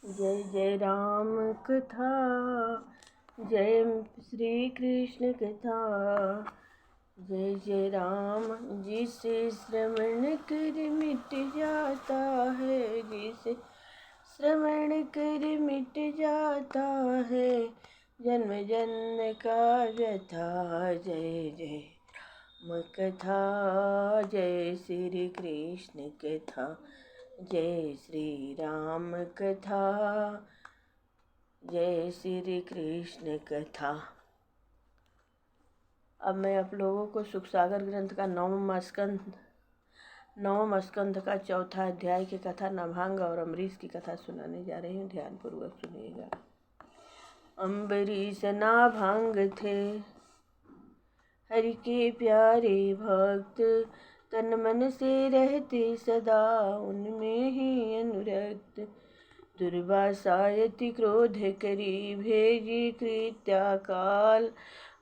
जय जय राम कथा, जय श्री कृष्ण कथा। जय जय राम जिसे श्रवण कर मिट जाता है, जिसे श्रवण कर मिट जाता है जन्म जन्म का व्यथा। जय जय राम कथा, जय श्री कृष्ण कथा, जय श्री राम कथा, जय श्री कृष्ण कथा। अब मैं आप लोगों को सुख सागर ग्रंथ का नवम स्कंध का चौथा अध्याय की कथा नभांग और अम्बरीश की कथा सुनाने जा रही हूँ। ध्यानपूर्वक सुनिएगा। अम्बरीश नाभांग थे हरि के प्यारे भक्त, तन मन से रहते सदा उनमें ही अनुरक्त। दुर्वासायति क्रोध करी भेजी कृत्याकाल,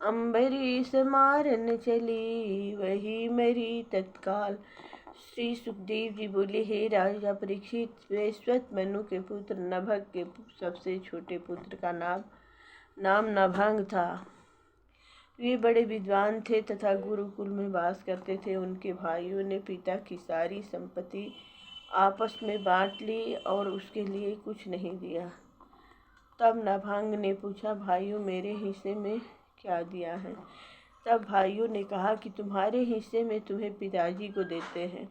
अम्बरीश मारन चली वही मरी तत्काल। श्री सुखदेव जी बोले, हे राजा परीक्षित, वैश्वत मनु के पुत्र नभग के सबसे छोटे पुत्र का नाम नभांग था। वे बड़े विद्वान थे तथा गुरुकुल में वास करते थे। उनके भाइयों ने पिता की सारी संपत्ति आपस में बांट ली और उसके लिए कुछ नहीं दिया। तब नभांग ने पूछा, भाइयों मेरे हिस्से में क्या दिया है? तब भाइयों ने कहा कि तुम्हारे हिस्से में तुम्हें पिताजी को देते हैं।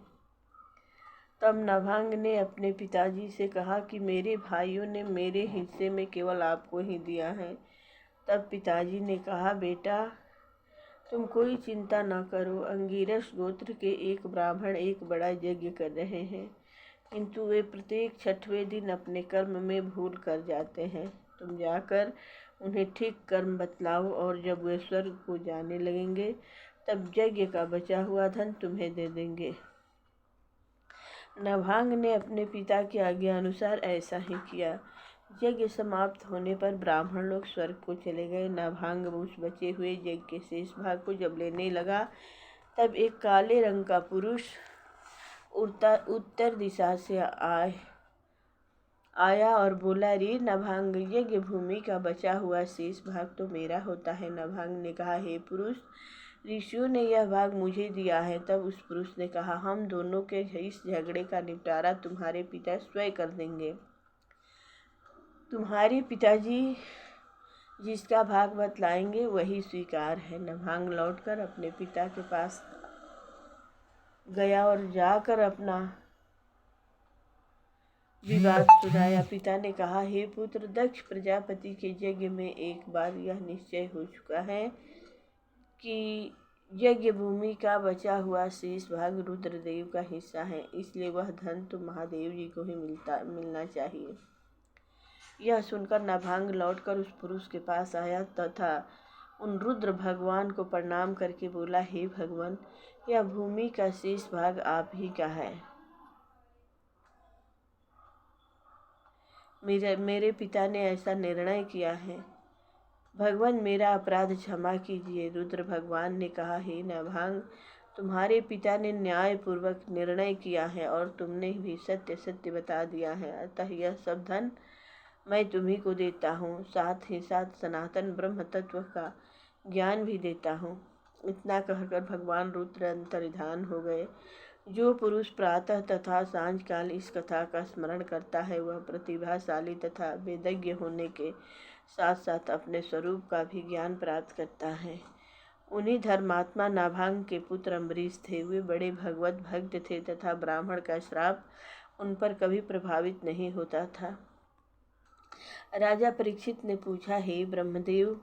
तब नभांग ने अपने पिताजी से कहा कि मेरे भाइयों ने मेरे हिस्से में केवल आपको ही दिया है। तब पिताजी ने कहा, बेटा तुम कोई चिंता न करो। अंगिरस गोत्र के एक ब्राह्मण एक बड़ा यज्ञ कर रहे हैं, किंतु वे प्रत्येक 6वें दिन अपने कर्म में भूल कर जाते हैं। तुम जाकर उन्हें ठीक कर्म बतलाओ और जब वे स्वर्ग को जाने लगेंगे तब यज्ञ का बचा हुआ धन तुम्हें दे देंगे। नभांग ने अपने पिता की आज्ञा अनुसार ऐसा ही किया। यज्ञ समाप्त होने पर ब्राह्मण लोग स्वर्ग को चले गए। नभांग उस बचे हुए यज्ञ के शेष भाग को जब लेने लगा तब एक काले रंग का पुरुष उत्तर दिशा से आया और बोला, रे नभांग, यज्ञ भूमि का बचा हुआ शेष भाग तो मेरा होता है। नभांग ने कहा, हे पुरुष, ऋषियों ने यह भाग मुझे दिया है। तब उस पुरुष ने कहा, हम दोनों के इस झगड़े का निपटारा तुम्हारे पिता स्वयं कर देंगे। तुम्हारे पिताजी जिसका भाग बतलाएंगे वही स्वीकार है। नभांग लौटकर अपने पिता के पास गया और जाकर अपना विवाद सुनाया। पिता ने कहा, हे पुत्र, दक्ष प्रजापति के यज्ञ में एक बार यह निश्चय हो चुका है कि यज्ञ भूमि का बचा हुआ शेष भाग रुद्रदेव का हिस्सा है, इसलिए वह धन तो महादेव जी को ही मिलना चाहिए। यह सुनकर नभांग लौटकर उस पुरुष के पास आया तथा उन रुद्र भगवान को प्रणाम करके बोला, हे भगवान, यह भूमि का शेष भाग आप ही का है। मेरे पिता ने ऐसा निर्णय किया है। भगवान, मेरा अपराध क्षमा कीजिए। रुद्र भगवान ने कहा, हे नभांग, तुम्हारे पिता ने न्याय पूर्वक निर्णय किया है और तुमने भी सत्य सत्य बता दिया है, अतः यह सब धन मैं तुम्ही को देता हूँ। साथ ही साथ सनातन ब्रह्म तत्व का ज्ञान भी देता हूँ। इतना कहकर भगवान रुद्र अंतर्धान हो गए। जो पुरुष प्रातः तथा सांझ काल इस कथा का स्मरण करता है वह प्रतिभाशाली तथा वेदज्ञ होने के साथ साथ अपने स्वरूप का भी ज्ञान प्राप्त करता है। उन्हीं धर्मात्मा नाभांग के पुत्र अम्बरीश थे। वे बड़े भगवत भक्त थे तथा ब्राह्मण का श्राप उन पर कभी प्रभावित नहीं होता था। राजा परीक्षित ने पूछा, हे ब्रह्मदेव,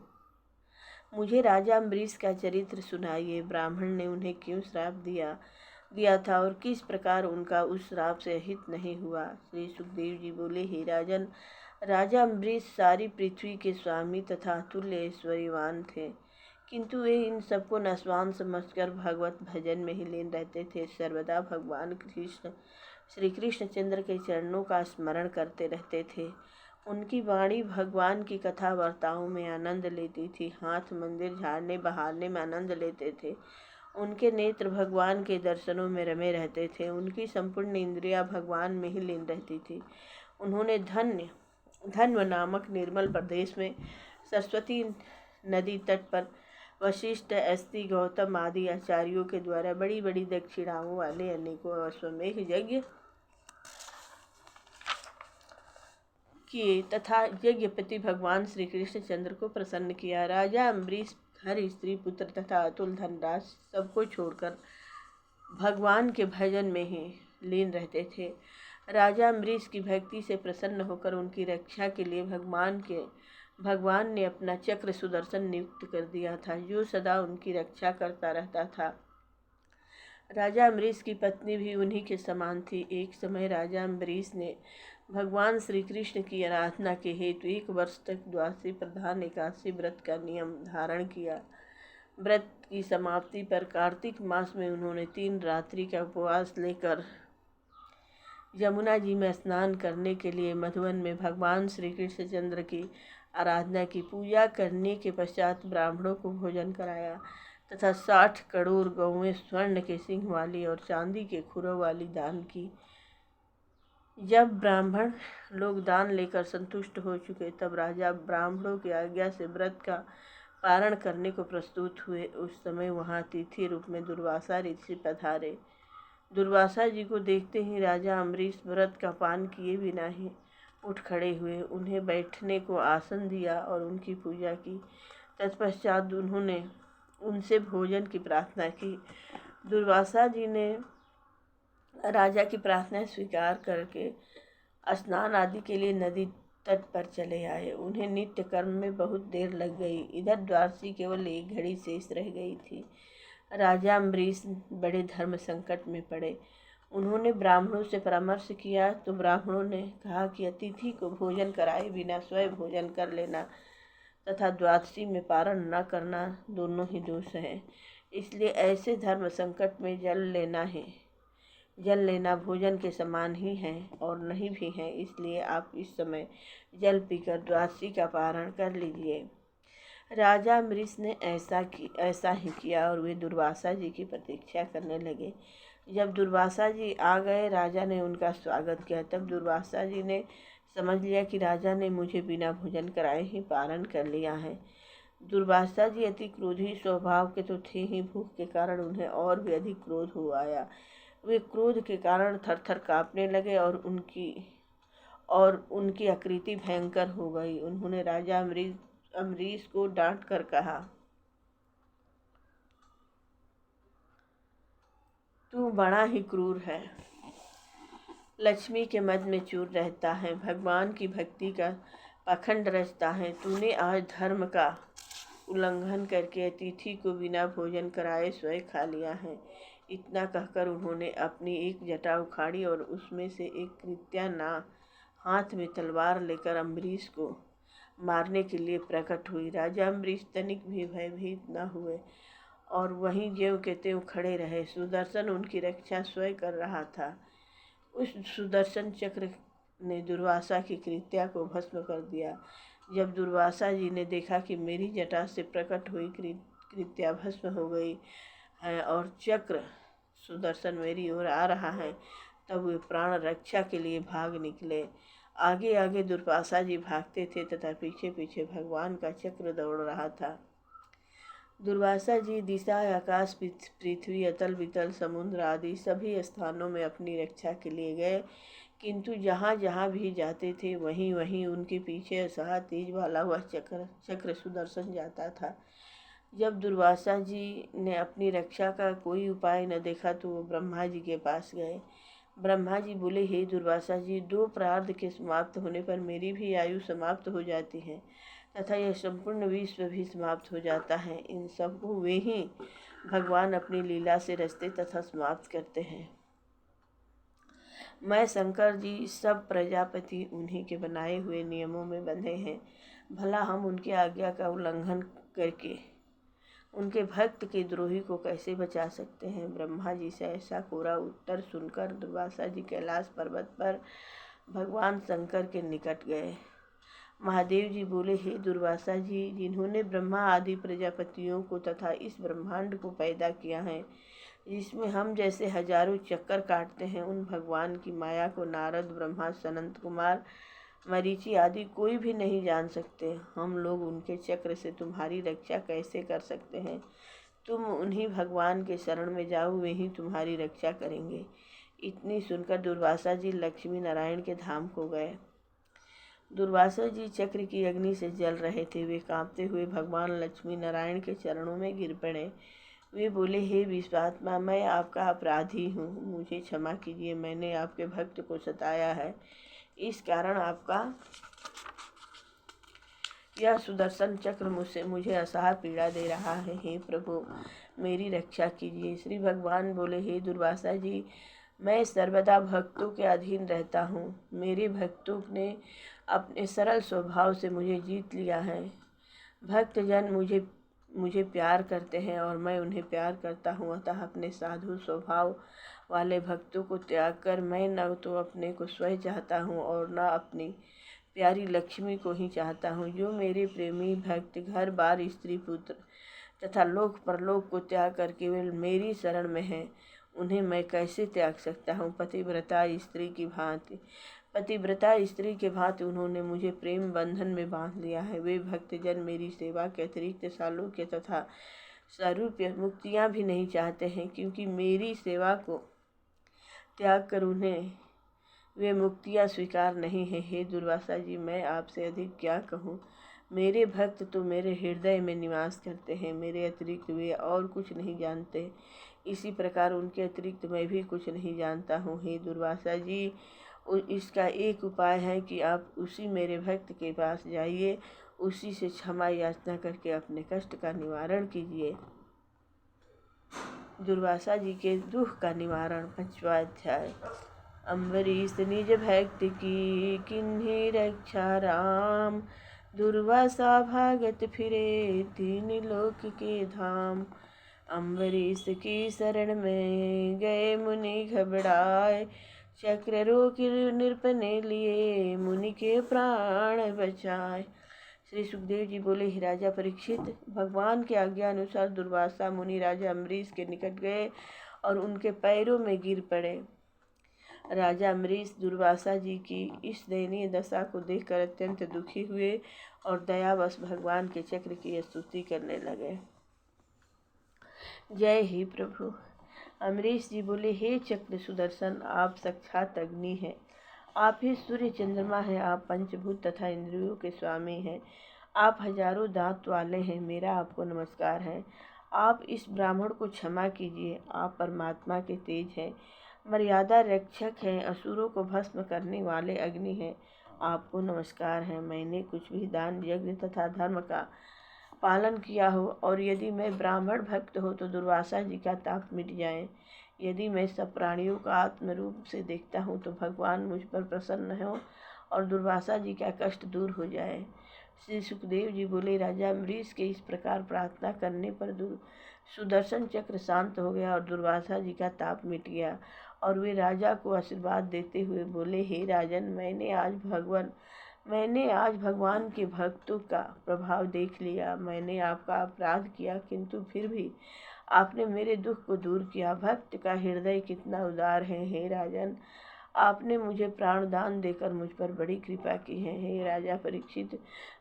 मुझे राजा अम्बरीश का चरित्र सुनाइए। ब्राह्मण ने उन्हें क्यों श्राप दिया था और किस प्रकार उनका उस श्राप से हित नहीं हुआ। श्री सुखदेव जी बोले, हे राजन, राजा अम्बरीश सारी पृथ्वी के स्वामी तथा अतुल्य ऐश्वर्यवान थे, किंतु वे इन सबको नस्वान समझकर भगवत भजन में ही लीन रहते थे। सर्वदा भगवान श्री कृष्णचंद्र के चरणों का स्मरण करते रहते थे। उनकी वाणी भगवान की कथा वार्ताओं में आनंद लेती थी। हाथ मंदिर झाड़ने बहारने में आनंद लेते थे। उनके नेत्र भगवान के दर्शनों में रमे रहते थे। उनकी संपूर्ण इंद्रियां भगवान में ही लीन रहती थी। उन्होंने धन्य धन्व नामक निर्मल प्रदेश में सरस्वती नदी तट पर वशिष्ठ, अस्ति, गौतम आदि आचार्यों के द्वारा बड़ी बड़ी दक्षिणाओं वाले अनेकों अश्वमेघ यज्ञ किए तथा यज्ञपति भगवान श्री कृष्ण चंद्र को प्रसन्न किया। राजा अम्बरीश घर, स्त्री, पुत्र तथा अतुल धनराज सबको छोड़कर भगवान के भजन में ही लीन रहते थे। राजा अम्बरीश की भक्ति से प्रसन्न होकर उनकी रक्षा के लिए भगवान ने अपना चक्र सुदर्शन नियुक्त कर दिया था, जो सदा उनकी रक्षा करता रहता था। राजा अम्बरीश की पत्नी भी उन्हीं के समान थी। एक समय राजा अम्बरीश ने भगवान श्री कृष्ण की आराधना के हेतु 1 वर्ष तक द्वादशी प्रधान एकादशी व्रत का नियम धारण किया। व्रत की समाप्ति पर कार्तिक मास में उन्होंने 3 रात्रि का उपवास लेकर यमुना जी में स्नान करने के लिए मधुवन में भगवान श्री कृष्ण चंद्र की आराधना की। पूजा करने के पश्चात ब्राह्मणों को भोजन कराया तथा 60 करोड़ गौवें स्वर्ण के सिंह वाली और चांदी के खुरों वाली दान की। जब ब्राह्मण लोग दान लेकर संतुष्ट हो चुके तब राजा ब्राह्मणों की आज्ञा से व्रत का पारण करने को प्रस्तुत हुए। उस समय वहाँ अतिथि रूप में दुर्वासा ऋषि पधारे। दुर्वासा जी को देखते ही राजा अम्बरीश व्रत का पान किए बिना ही उठ खड़े हुए, उन्हें बैठने को आसन दिया और उनकी पूजा की। तत्पश्चात उन्होंने उनसे भोजन की प्रार्थना की। दुर्वासा जी ने राजा की प्रार्थना स्वीकार करके स्नान आदि के लिए नदी तट पर चले आए। उन्हें नित्य कर्म में बहुत देर लग गई। इधर द्वादशी केवल 1 घड़ी शेष रह गई थी। राजा अम्बरीश बड़े धर्म संकट में पड़े। उन्होंने ब्राह्मणों से परामर्श किया तो ब्राह्मणों ने कहा कि अतिथि को भोजन कराए बिना स्वयं भोजन कर लेना तथा द्वादशी में पारण न करना दोनों ही दोष हैं। इसलिए ऐसे धर्म संकट में जल लेना भोजन के समान ही है और नहीं भी है। इसलिए आप इस समय जल पीकर द्वादशी का पारण कर लीजिए। राजा अम्बरीश ने ऐसा ही किया और वे दुर्वासा जी की प्रतीक्षा करने लगे। जब दुर्वासा जी आ गए, राजा ने उनका स्वागत किया। तब दुर्वासा जी ने समझ लिया कि राजा ने मुझे बिना भोजन कराए ही पारण कर लिया है। दुर्वासा जी अति क्रोधी स्वभाव के तो थे ही, भूख के कारण उन्हें और भी अधिक क्रोध हो आया। वे क्रोध के कारण थरथर काँपने लगे और उनकी आकृति भयंकर हो गई। उन्होंने राजा अम्बरीश को डांट कर कहा, तू बड़ा ही क्रूर है, लक्ष्मी के मद में चूर रहता है, भगवान की भक्ति का पाखंड रचता है। तूने आज धर्म का उल्लंघन करके अतिथि को बिना भोजन कराए स्वयं खा लिया है। इतना कहकर उन्होंने अपनी एक जटा उखाड़ी और उसमें से एक कृत्या हाथ में तलवार लेकर अम्बरीश को मारने के लिए प्रकट हुई। राजा अम्बरीश तनिक भी भयभीत न हुए और वहीं ज्यों के त्यों खड़े रहे। सुदर्शन उनकी रक्षा स्वयं कर रहा था। उस सुदर्शन चक्र ने दुर्वासा की कृत्या को भस्म कर दिया। जब दुर्वासा जी ने देखा कि मेरी जटा से प्रकट हुई कृत्या भस्म हो गई है और चक्र सुदर्शन मेरी ओर आ रहा है, तब वे प्राण रक्षा के लिए भाग निकले। आगे आगे दुर्वासा जी भागते थे तथा पीछे पीछे भगवान का चक्र दौड़ रहा था। दुर्वासा जी दिशा, आकाश, पृथ्वी, अतल वितल, समुद्र आदि सभी स्थानों में अपनी रक्षा के लिए गए, किंतु जहाँ जहाँ भी जाते थे वहीं वहीं उनके पीछे असहा तेज वाला हुआ चक्र सुदर्शन जाता था। जब दुर्वासा जी ने अपनी रक्षा का कोई उपाय न देखा तो वो ब्रह्मा जी के पास गए। ब्रह्मा जी बोले, हे दुर्वासा जी, 2 प्रार्थ के समाप्त होने पर मेरी भी आयु समाप्त हो जाती है तथा यह संपूर्ण विश्व भी समाप्त हो जाता है। इन सबको वे ही भगवान अपनी लीला से रचते तथा समाप्त करते हैं। मैं शंकर जी सब प्रजापति उन्हीं के बनाए हुए नियमों में बंधे हैं। भला हम उनकी आज्ञा का उल्लंघन करके उनके भक्त के द्रोही को कैसे बचा सकते हैं। ब्रह्मा जी से ऐसा कोरा उत्तर सुनकर दुर्वासा जी कैलाश पर्वत पर भगवान शंकर के निकट गए। महादेव जी बोले, हे दुर्वासा जी, जिन्होंने ब्रह्मा आदि प्रजापतियों को तथा इस ब्रह्मांड को पैदा किया है, जिसमें हम जैसे हजारों चक्कर काटते हैं, उन भगवान की माया को नारद, ब्रह्मा, सनत कुमार, मरीचि आदि कोई भी नहीं जान सकते। हम लोग उनके चक्र से तुम्हारी रक्षा कैसे कर सकते हैं। तुम उन्हीं भगवान के शरण में जाओ, वे ही तुम्हारी रक्षा करेंगे। इतनी सुनकर दुर्वासा जी लक्ष्मी नारायण के धाम को गए। दुर्वासा जी चक्र की अग्नि से जल रहे थे। वे कांपते हुए भगवान लक्ष्मी नारायण के चरणों में गिर पड़े। वे बोले, हे विश्वात्मा, मैं आपका अपराधी हूँ, मुझे क्षमा कीजिए। मैंने आपके भक्त को सताया है, इस कारण आपका यह सुदर्शन चक्र मुझे असह्य पीड़ा दे रहा है। हे प्रभु, मेरी रक्षा कीजिए। श्री भगवान बोले, हे दुर्वासा जी, मैं सर्वदा भक्तों के अधीन रहता हूँ। मेरे भक्तों ने अपने सरल स्वभाव से मुझे जीत लिया है। भक्तजन मुझे प्यार करते हैं और मैं उन्हें प्यार करता हूँ। अतः अपने साधु स्वभाव वाले भक्तों को त्याग कर मैं न तो अपने को स्वयं चाहता हूँ और न अपनी प्यारी लक्ष्मी को ही चाहता हूँ। जो मेरे प्रेमी भक्त घर बार स्त्री पुत्र तथा लोक परलोक को त्याग कर केवल मेरी शरण में हैं, उन्हें मैं कैसे त्याग सकता हूँ। पतिव्रता स्त्री के भांति उन्होंने मुझे प्रेम बंधन में बांध लिया है। वे भक्तजन मेरी सेवा के अतिरिक्त सालोक्य तथा सारूप्य मुक्तियाँ भी नहीं चाहते हैं, क्योंकि मेरी सेवा को त्याग कर उन्हें वे मुक्तियाँ स्वीकार नहीं है। हे दुर्वासा जी, मैं आपसे अधिक क्या कहूँ। मेरे भक्त तो मेरे हृदय में निवास करते हैं, मेरे अतिरिक्त वे और कुछ नहीं जानते। इसी प्रकार उनके अतिरिक्त मैं भी कुछ नहीं जानता हूँ। हे दुर्वासा जी, इसका एक उपाय है कि आप उसी मेरे भक्त के पास जाइए, उसी से क्षमा याचना करके अपने कष्ट का निवारण कीजिए। दुर्वासा जी के दुख का निवारण। 5वां अध्याय। अम्बरीश निज भक्त की किन्हीं रक्षा राम, दुर्वासा भागत फिरे तीन लोक के धाम। अम्बरीश की शरण में गए मुनि घबराए, चक्र रोक नृप ने लिए मुनि के प्राण बचाए। श्री सुखदेव जी बोले, हे राजा परीक्षित, भगवान के आज्ञा अनुसार दुर्वासा मुनि राजा अम्बरीश के निकट गए और उनके पैरों में गिर पड़े। राजा अम्बरीश दुर्वासा जी की इस दयनीय दशा को देखकर अत्यंत दुखी हुए और दयावश भगवान के चक्र की स्तुति करने लगे। जय ही प्रभु। अम्बरीश जी बोले, हे चक्र सुदर्शन, आप साक्षात अग्नि हैं, आप ही सूर्य चंद्रमा हैं, आप पंचभूत तथा इंद्रियों के स्वामी हैं, आप हजारों दांत वाले हैं, मेरा आपको नमस्कार है। आप इस ब्राह्मण को क्षमा कीजिए। आप परमात्मा के तेज हैं, मर्यादा रक्षक हैं, असुरों को भस्म करने वाले अग्नि हैं, आपको नमस्कार है। मैंने कुछ भी दान यज्ञ तथा धर्म का पालन किया हो और यदि मैं ब्राह्मण भक्त हो तो दुर्वासा जी का ताप मिट जाए। यदि मैं सब प्राणियों का आत्म रूप से देखता हूँ तो भगवान मुझ पर प्रसन्न हो और दुर्वासा जी का कष्ट दूर हो जाए। श्री सुखदेव जी बोले, राजा अम्बरीश के इस प्रकार प्रार्थना करने पर सुदर्शन चक्र शांत हो गया और दुर्वासा जी का ताप मिट गया और वे राजा को आशीर्वाद देते हुए बोले, हे राजन, मैंने आज भगवान के भक्तों का प्रभाव देख लिया। मैंने आपका अपराध किया, किंतु फिर भी आपने मेरे दुख को दूर किया। भक्त का हृदय कितना उदार है। हे राजन, आपने मुझे प्राणदान देकर मुझ पर बड़ी कृपा की है। हे राजा परीक्षित,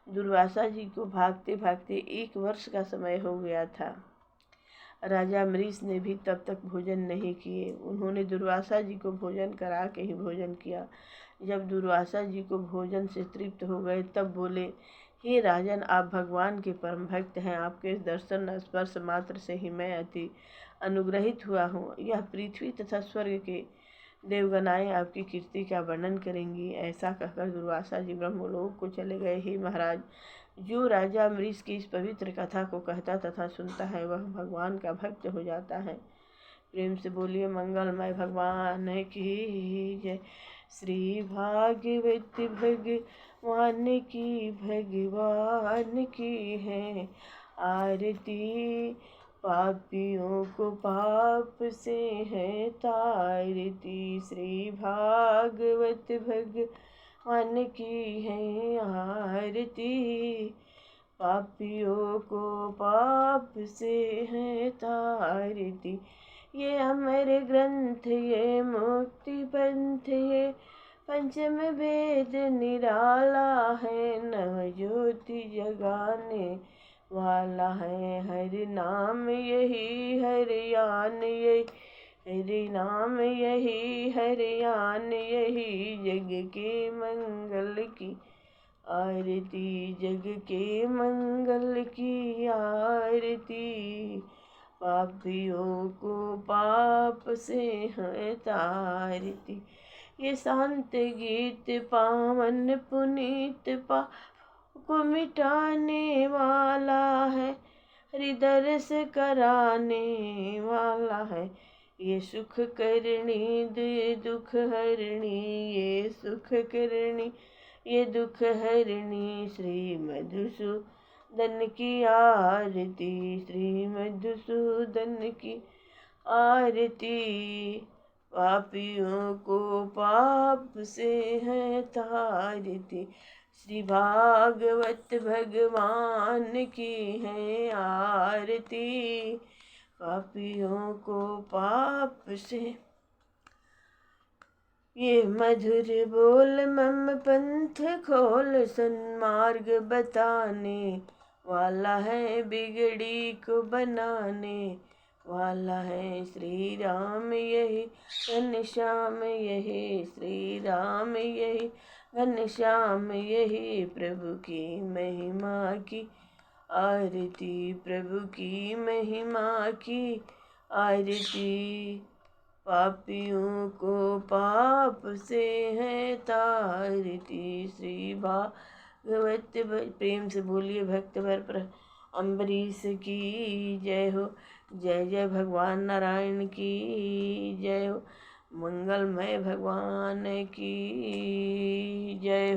दुर्वासा जी को भागते भागते 1 वर्ष का समय हो गया था। राजा अम्बरीश ने भी तब तक भोजन नहीं किए। उन्होंने दुर्वासा जी को भोजन करा के ही भोजन किया। जब दुर्वासा जी को भोजन से तृप्त हो गए तब बोले, हे राजन, आप भगवान के परम भक्त हैं, आपके दर्शन स्पर्श मात्र से ही मैं अति अनुग्रहित हुआ हूँ। यह पृथ्वी तथा स्वर्ग के देवगणाएं आपकी कीर्ति का वर्णन करेंगी। ऐसा कहकर दुर्वासा जी ब्रह्मलोक को चले गए। हे महाराज, जो राजा अम्बरीश की इस पवित्र कथा को कहता तथा सुनता है वह भगवान का भक्त हो जाता है। प्रेम से बोलिए, मंगलमय भगवान की जय। श्री भागवत भगवान की है आरती, पापियों को पाप से है तारती। श्री भागवत भगवान की है आरती, पापियों को पाप से है तारती। ये अमर ग्रंथ, ये मुक्ति पंथ, ये पंचम वेद निराला है, नव ज्योति जगाने वाला है। हरि नाम यही हरियान यही, हरि नाम यही हरियान यही, जग के मंगल की आरती, जग के मंगल की आरती। पापियों को पाप से है तारती, ये शांत गीत पावन पुनीत पाप को मिटाने वाला है, हृदय से कराने वाला है। ये सुख करणी ये दुख हरणी, ये सुख करणी ये दुख हरणी, श्री मधुसूदन की आरती, श्री मधुसूदन की आरती। पापियों को पाप से है तारती, श्री भागवत भगवान की है आरती। पापियों को पाप से, ये मधुर बोल मम पंथ खोल, सन्मार्ग बताने वाला है, बिगड़ी को बनाने वाला है। श्री राम यही घनश्याम यही, श्री राम यही घनश्याम यही, प्रभु की महिमा की आरती, प्रभु की महिमा की आरती। पापियों को पाप से है तारती, श्री भागवत प्रेम से बोलिए भक्त भर अम्बरीश की जय हो। जय जय भगवान नारायण की जय हो, मंगलमय भगवान की जय हो।